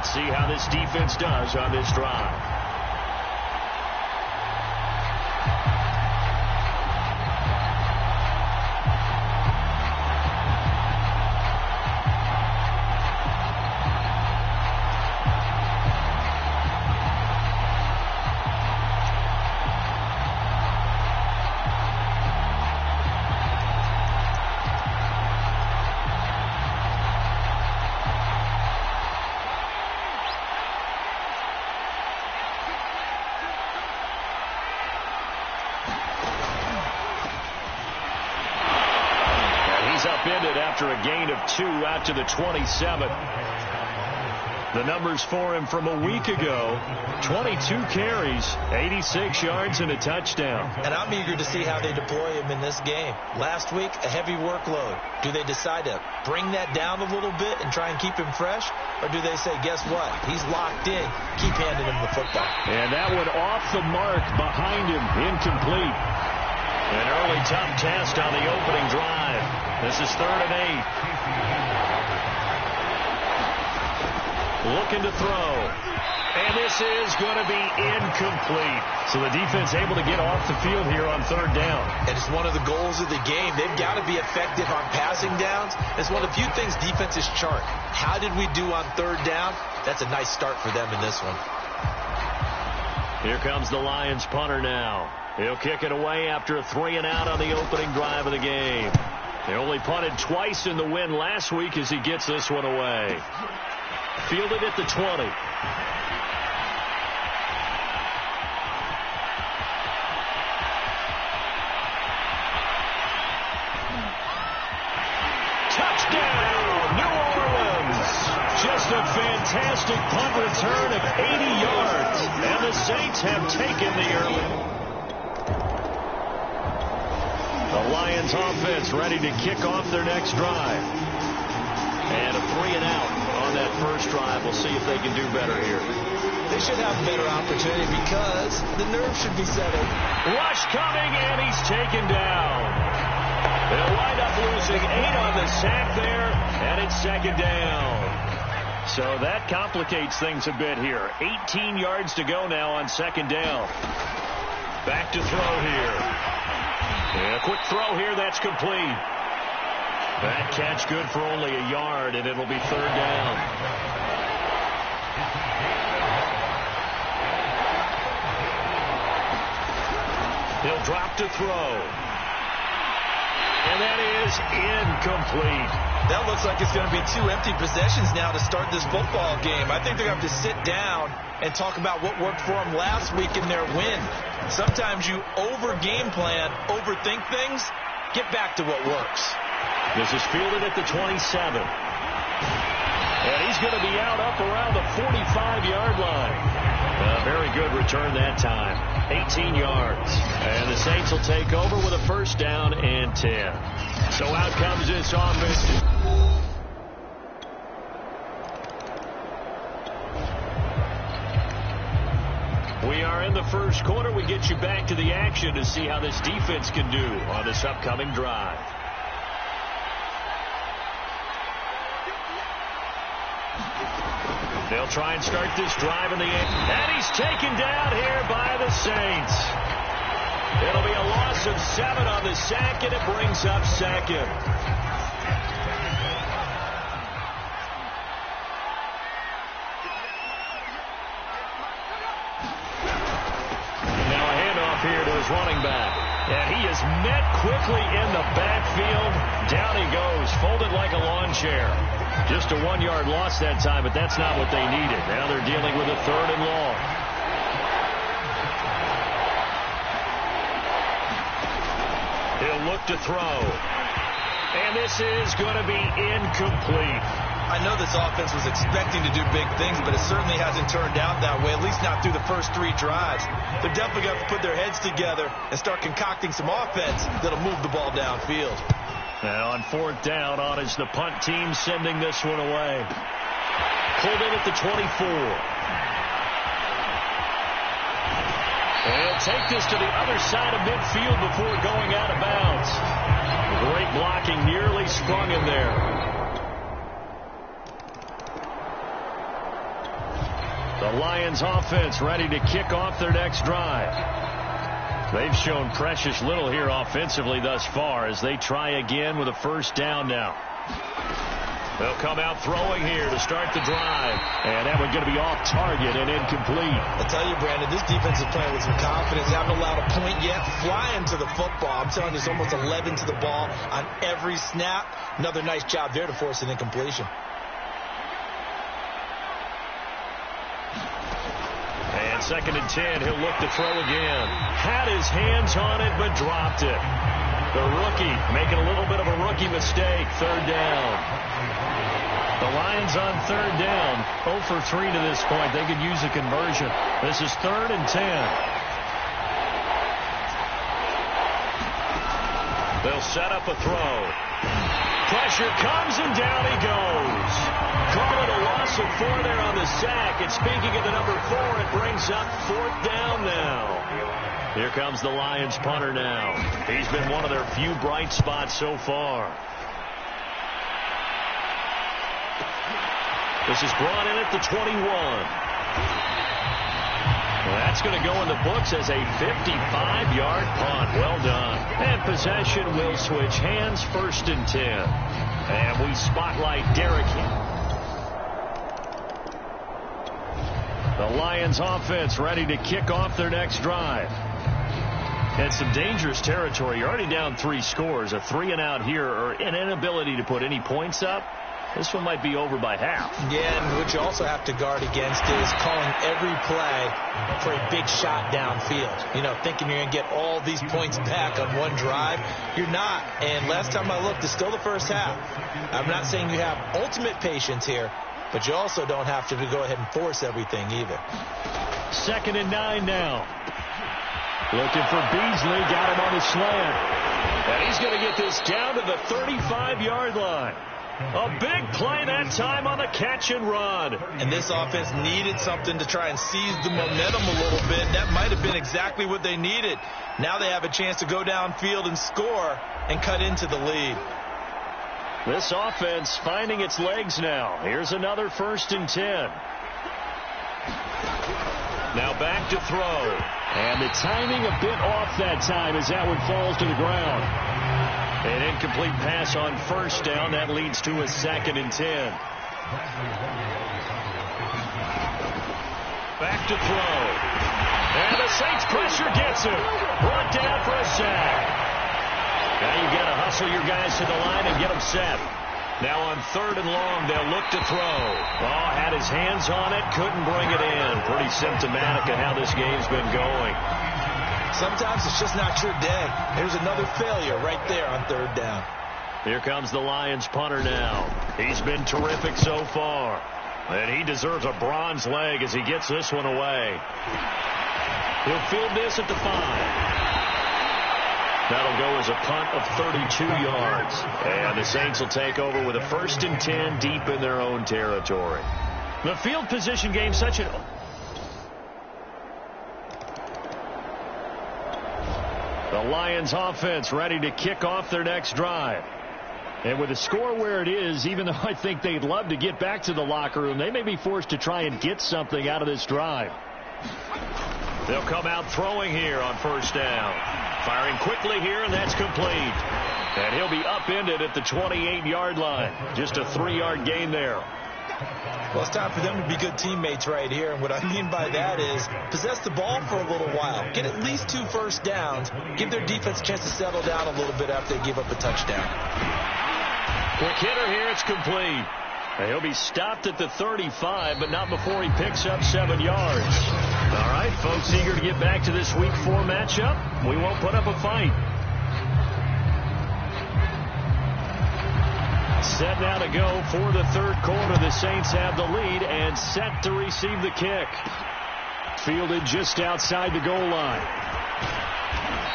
Let's see how this defense does on this drive. Upended after a gain of 2 out to the 27. The numbers for him from a week ago: 22 carries, 86 yards, and a touchdown. And I'm eager to see how they deploy him in this game. Last week, a heavy workload. Do they decide to bring that down a little bit and try and keep him fresh? Or do they say, guess what? He's locked in. Keep handing him the football. And that one off the mark behind him. Incomplete. An early tough test on the opening drive. This is 3rd and 8. Looking to throw. And this is going to be incomplete. So the defense able to get off the field here on 3rd down. And it's one of the goals of the game. They've got to be effective on passing downs. It's one of the few things defenses chart. How did we do on 3rd down? That's a nice start for them in this one. Here comes the Lions punter now. He'll kick it away after a 3-and-out on the opening drive of the game. They only punted twice in the win last week as he gets this one away. Fielded at the 20. Touchdown, New Orleans. Just a fantastic punt return of 80 yards. And the Saints have taken the early. The Lions offense ready to kick off their next drive. And a 3-and-out on that first drive. We'll see if they can do better here. They should have a better opportunity because the nerves should be settled. Rush coming, and he's taken down. They'll wind up losing 8 on the sack there, and it's 2nd down. So that complicates things a bit here. 18 yards to go now on 2nd down. Back to throw here. And a quick throw here, that's complete. That catch good for only a yard, and it'll be 3rd down. He'll drop to throw. And that is incomplete. That looks like it's going to be 2 empty possessions now to start this football game. I think they're going to have to sit down and talk about what worked for them last week in their win. Sometimes you over-game plan, overthink things. Get back to what works. This is fielded at the 27. And he's going to be out up around the 45-yard line. A very good return that time. 18 yards. And the Saints will take over with a 1st down and 10. So out comes this offense. We are in the 1st quarter. We get you back to the action to see how this defense can do on this upcoming drive. They'll try and start this drive in the end. And he's taken down here by the Saints. It'll be a loss of 7 on the sack, and it brings up 2nd. Now a handoff here to his running back. And he is met quickly in the backfield. Down he goes, folded like a lawn chair. Just a 1-yard loss that time, but that's not what they needed. Now they're dealing with a 3rd and long. He'll look to throw. And this is going to be incomplete. I know this offense was expecting to do big things, but it certainly hasn't turned out that way, at least not through the first 3 drives. They're definitely going to have to put their heads together and start concocting some offense that'll move the ball downfield. Now on 4th down, on is the punt team sending this one away. Pulled in at the 24. And he'll take this to the other side of midfield before going out of bounds. Great blocking, nearly sprung him there. The Lions offense ready to kick off their next drive. They've shown precious little here offensively thus far as they try again with a first down now. They'll come out throwing here to start the drive. And that one's going to be off target and incomplete. I tell you, Brandon, this defense is playing with some confidence. They haven't allowed a point yet. Flying to the football. I'm telling you, it's almost 11 to the ball on every snap. Another nice job there to force an incompletion. And 2nd and 10, he'll look to throw again. Had his hands on it, but dropped it. The rookie making a little bit of a rookie mistake. 3rd down. The Lions on 3rd down. 0 for 3 to this point. They could use a conversion. This is 3rd and 10. They'll set up a throw. Pressure comes, and down he goes. Call it a loss of 4 there on the sack. And speaking of the number 4, it brings up 4th down now. Here comes the Lions punter now. He's been one of their few bright spots so far. This is brought in at the 21. That's going to go in the books as a 55-yard punt. Well done. And possession will switch hands. 1st and 10. And we spotlight Derek. The Lions offense ready to kick off their next drive. And some dangerous territory. You're already down 3 scores. A 3-and-out here or an inability to put any points up. This one might be over by half. Yeah, and what you also have to guard against is calling every play for a big shot downfield. You know, thinking you're going to get all these points back on one drive. You're not. And last time I looked, it's still the first half. I'm not saying you have ultimate patience here, but you also don't have to go ahead and force everything either. 2nd and 9 now. Looking for Beasley. Got him on the slant. And he's going to get this down to the 35-yard line. A big play that time on the catch and run. And this offense needed something to try and seize the momentum a little bit. That might have been exactly what they needed. Now they have a chance to go downfield and score and cut into the lead. This offense finding its legs now. Here's another 1st and 10. Now back to throw. And the timing a bit off that time as that one falls to the ground. An incomplete pass on 1st down. That leads to a 2nd and 10. Back to throw. And the Saints pressure gets him. Brought down for a sack. Now you've got to hustle your guys to the line and get them set. Now on 3rd and long, they'll look to throw. Oh, had his hands on it, couldn't bring it in. Pretty symptomatic of how this game's been going. Sometimes it's just not your day. There's another failure right there on 3rd down. Here comes the Lions punter now. He's been terrific so far. And he deserves a bronze leg as he gets this one away. He'll field this at the 5. That'll go as a punt of 32 yards. And the Saints will take over with a 1st and 10 deep in their own territory. The field position game such an... The Lions offense ready to kick off their next drive. And with the score where it is, even though I think they'd love to get back to the locker room, they may be forced to try and get something out of this drive. They'll come out throwing here on 1st down. Firing quickly here, and that's complete. And he'll be upended at the 28-yard line. Just a 3-yard gain there. Well, it's time for them to be good teammates right here. And what I mean by that is possess the ball for a little while. Get at least 2 first downs. Give their defense a chance to settle down a little bit after they give up a touchdown. Quick hitter here. It's complete. And he'll be stopped at the 35, but not before he picks up 7 yards. All right, folks, eager to get back to this Week 4 matchup. We won't put up a fight. Set now to go for the 3rd quarter. The Saints have the lead and set to receive the kick. Fielded just outside the goal line.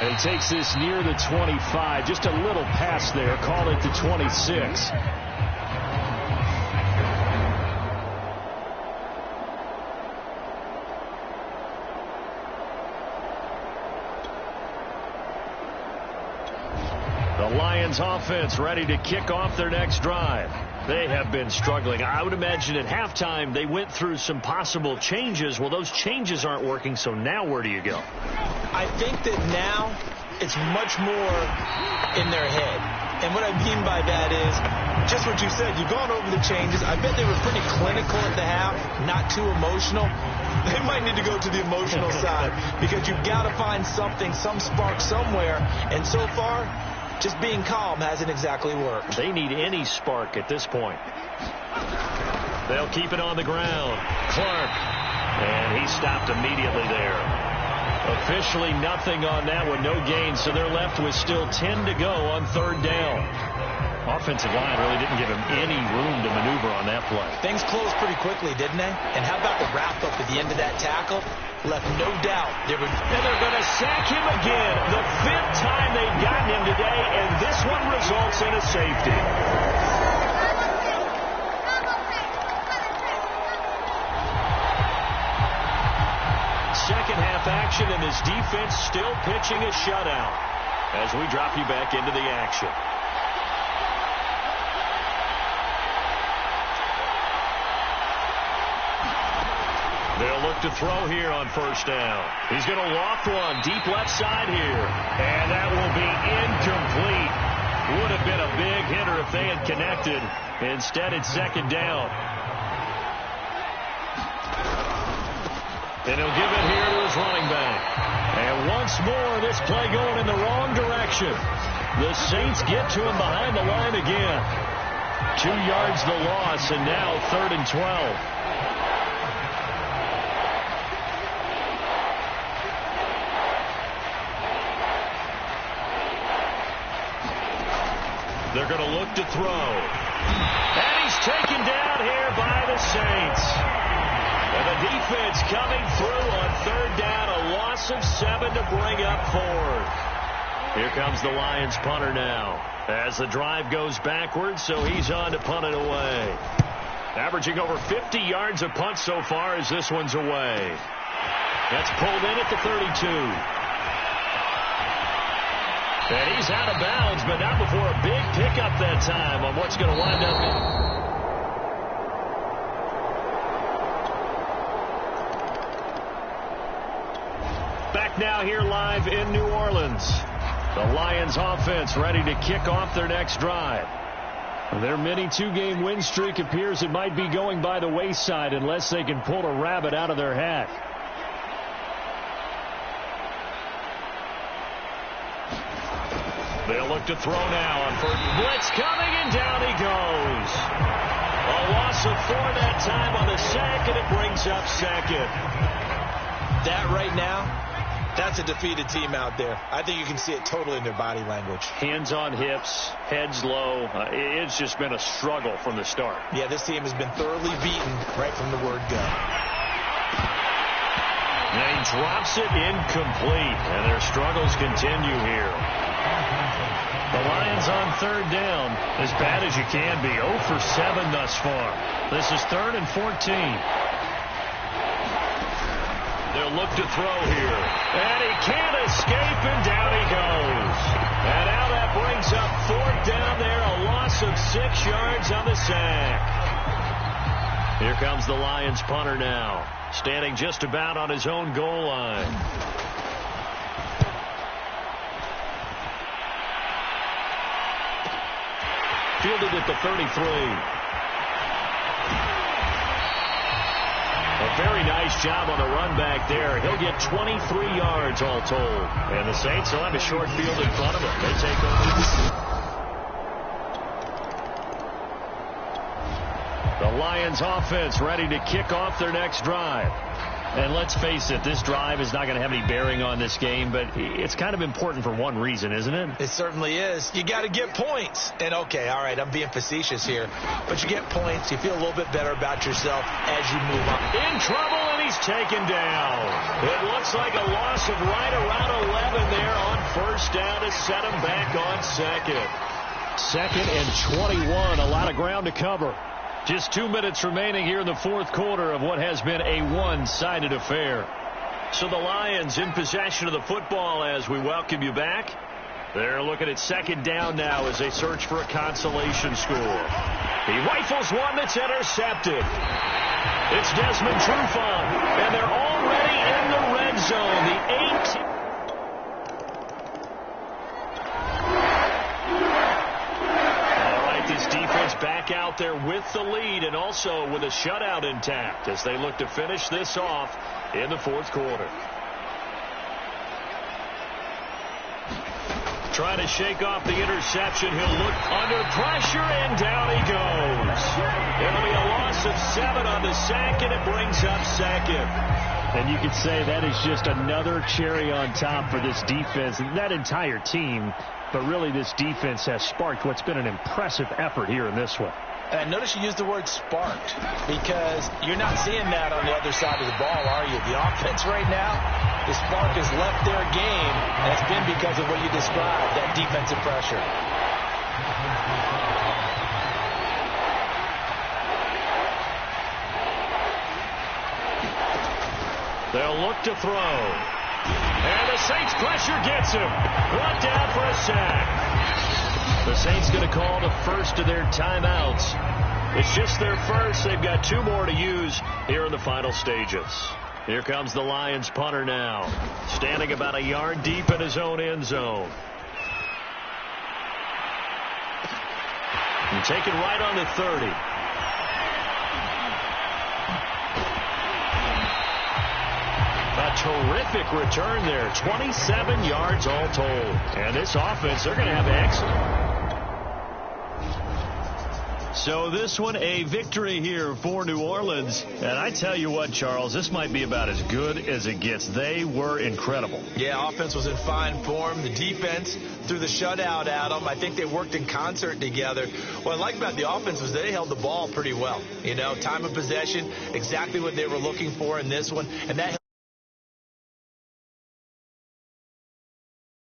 And he takes this near the 25. Just a little pass there. Call it the 26. The Lions offense ready to kick off their next drive. They have been struggling. I would imagine at halftime they went through some possible changes. Well, those changes aren't working, so now where do you go? I think that now it's much more in their head. And what I mean by that is just what you said. You've gone over the changes. I bet they were pretty clinical at the half, not too emotional. They might need to go to the emotional side because you've got to find something, some spark somewhere. And so far, just being calm hasn't exactly worked. They need any spark at this point. They'll keep it on the ground. Clark. And he stopped immediately there. Officially nothing on that one. No gain. So they're left with still 10 to go on third down. Offensive line really didn't give him any room to maneuver on that play. Things closed pretty quickly, didn't they? And how about the wrap-up at the end of that tackle? Left no doubt. And they're going to sack him again. The 5th time they've gotten him today, and this one results in a safety. Second half action, and this defense still pitching a shutout as we drop you back into the action. They'll look to throw here on first down. He's going to loft one deep left side here. And that will be incomplete. Would have been a big hitter if they had connected. Instead, it's second down. And he'll give it here to his running back. And once more, this play going in the wrong direction. The Saints get to him behind the line again. 2 yards the loss, and now 3rd and 12. They're going to look to throw. And he's taken down here by the Saints. And the defense coming through on third down. A loss of 7 to bring up 4th. Here comes the Lions punter now. As the drive goes backwards, so he's on to punt it away. Averaging over 50 yards a punt so far as this one's away. That's pulled in at the 32. And he's out of bounds, but not before a big pickup that time on what's going to wind up. Back now here live in New Orleans. The Lions offense ready to kick off their next drive. Their mini 2-game win streak appears it might be going by the wayside unless they can pull a rabbit out of their hat. They'll look to throw now on first. Blitz coming, and down he goes. A loss of 4 that time on the sack, and it brings up second. That right now, that's a defeated team out there. I think you can see it totally in their body language. Hands on hips, heads low. It's just been a struggle from the start. Yeah, this team has been thoroughly beaten right from the word go. And he drops it incomplete, and their struggles continue here. The Lions on third down, as bad as you can be. 0 for 7 thus far. This is 3rd and 14. They'll look to throw here. And he can't escape, and down he goes. And now that brings up 4th down there. A loss of 6 yards on the sack. Here comes the Lions punter now. Standing just about on his own goal line. Fielded at the 33. A very nice job on the run back there. He'll get 23 yards all told. And the Saints will have a short field in front of them. They take over. The Lions offense ready to kick off their next drive. And let's face it, this drive is not going to have any bearing on this game, but it's kind of important for one reason, isn't it? It certainly is. You got to get points. And, okay, all right, I'm being facetious here, but you get points. You feel a little bit better about yourself as you move on. In trouble, and he's taken down. It looks like a loss of right around 11 there on first down to set him back on second. 2nd and 21, a lot of ground to cover. Just 2 minutes remaining here in the 4th quarter of what has been a one-sided affair. So the Lions in possession of the football as we welcome you back. They're looking at second down now as they search for a consolation score. He rifles one that's intercepted. It's Desmond Trufant, and they're already in the red zone. The 8. All right, this defense back out there with the lead and also with a shutout intact as they look to finish this off in the fourth quarter. Trying to shake off the interception. He'll look under pressure, and down he goes. It'll be a loss of 7 on the sack, and it brings up second. And you could say that is just another cherry on top for this defense and that entire team. But really, this defense has sparked what's been an impressive effort here in this one. And notice you used the word sparked, because you're not seeing that on the other side of the ball, are you? The offense right now, the spark has left their game, and it's been because of what you described, that defensive pressure. They'll look to throw. And the Saints pressure gets him. Brought down for a sack. The Saints going to call the first of their timeouts. It's just their first. They've got 2 more to use here in the final stages. Here comes the Lions punter now, standing about a yard deep in his own end zone. And taken right on the 30. A terrific return there. 27 yards all told. And this offense, they're going to have excellent. So this one, a victory here for New Orleans. And I tell you what, Charles, this might be about as good as it gets. They were incredible. Yeah, offense was in fine form. The defense threw the shutout at them. I think they worked in concert together. What I like about the offense was they held the ball pretty well. You know, time of possession, exactly what they were looking for in this one. And that